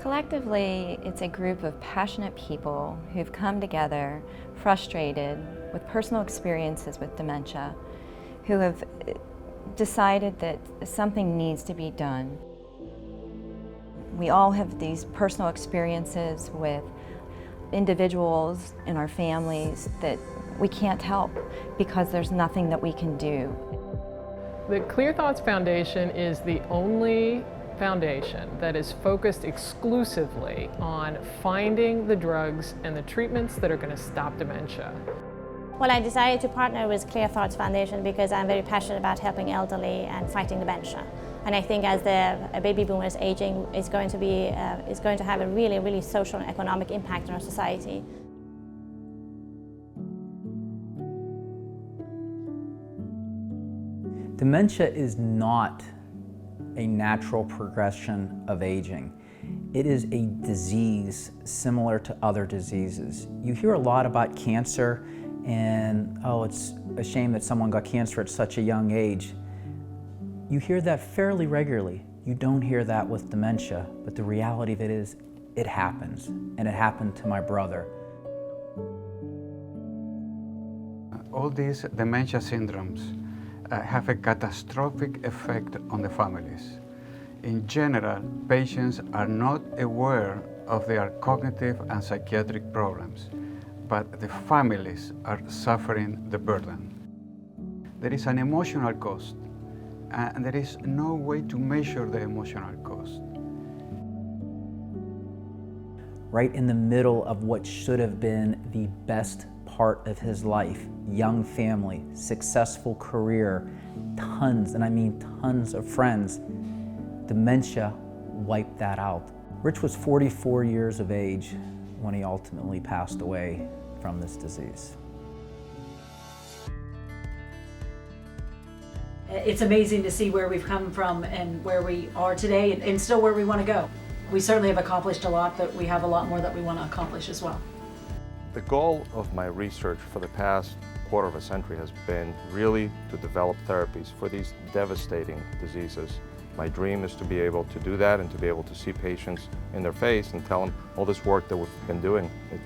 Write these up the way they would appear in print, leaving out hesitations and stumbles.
Collectively, it's a group of passionate people who've come together, frustrated with personal experiences with dementia, who have decided that something needs to be done. We all have these personal experiences with individuals in our families that we can't help because there's nothing that we can do. The Clear Thoughts Foundation is the only foundation that is focused exclusively on finding the drugs and the treatments that are going to stop dementia. Well, I decided to partner with Clear Thoughts Foundation because I'm very passionate about helping elderly and fighting dementia. And I think as the baby boomer is aging, it's going to have a really social and economic impact on our society. Dementia is not a natural progression of aging. It is a disease similar to other diseases. You hear a lot about cancer and, oh, it's a shame that someone got cancer at such a young age. You hear that fairly regularly. You don't hear that with dementia, but the reality of it is, it happens, and it happened to my brother. All these dementia syndromes have a catastrophic effect on the families. In general, patients are not aware of their cognitive and psychiatric problems, but the families are suffering the burden. There is an emotional cost, and there is no way to measure the emotional cost. Right in the middle of what should have been the best part of his life, young family, successful career, tons, and I mean tons of friends, dementia wiped that out. Rich was 44 years of age when he ultimately passed away from this disease. It's amazing to see where we've come from and where we are today and still where we want to go. We certainly have accomplished a lot, but we have a lot more that we want to accomplish as well. The goal of my research for the past quarter of a century has been really to develop therapies for these devastating diseases. My dream is to be able to do that and to be able to see patients in their face and tell them all this work that we've been doing is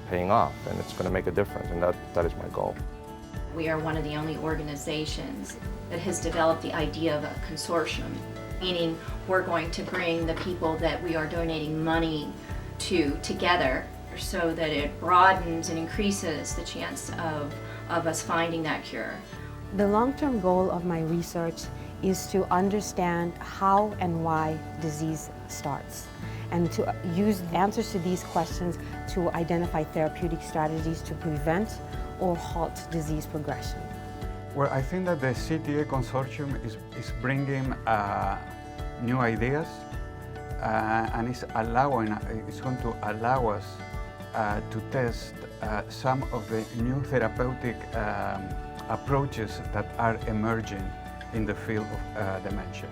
paying off and it's going to make a difference, and that is my goal. We are one of the only organizations that has developed the idea of a consortium, meaning we're going to bring the people that we are donating money to together so that it broadens and increases the chance of us finding that cure. The long-term goal of my research is to understand how and why disease starts, and to use answers to these questions to identify therapeutic strategies to prevent or halt disease progression. Well, I think that the CTF consortium is bringing new ideas and it's going to allow us to test some of the new therapeutic approaches that are emerging in the field of dementia.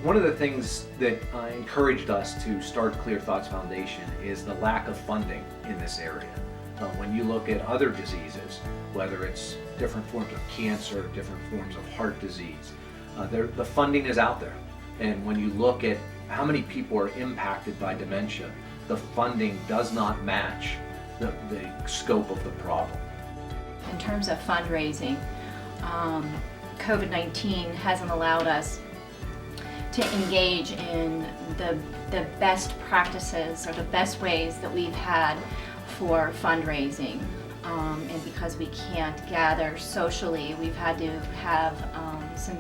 One of the things that encouraged us to start Clear Thoughts Foundation is the lack of funding in this area. When you look at other diseases, whether it's different forms of cancer, different forms of heart disease, the funding is out there. And when you look at how many people are impacted by dementia, the funding does not match the scope of the problem. In terms of fundraising, COVID-19 hasn't allowed us to engage in the best practices or the best ways that we've had for fundraising. And because we can't gather socially, we've had to have some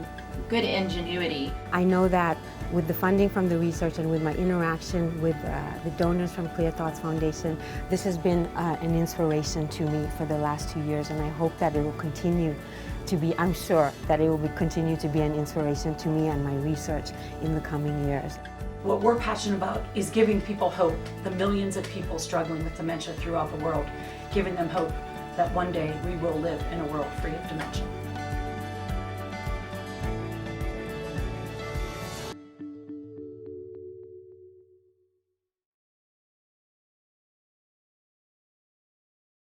good ingenuity. I know that with the funding from the research and with my interaction with the donors from Clear Thoughts Foundation, this has been an inspiration to me for the last 2 years, and I hope that it will continue to be, I'm sure that it will continue to be an inspiration to me and my research in the coming years. What we're passionate about is giving people hope, the millions of people struggling with dementia throughout the world, giving them hope that one day we will live in a world free of dementia.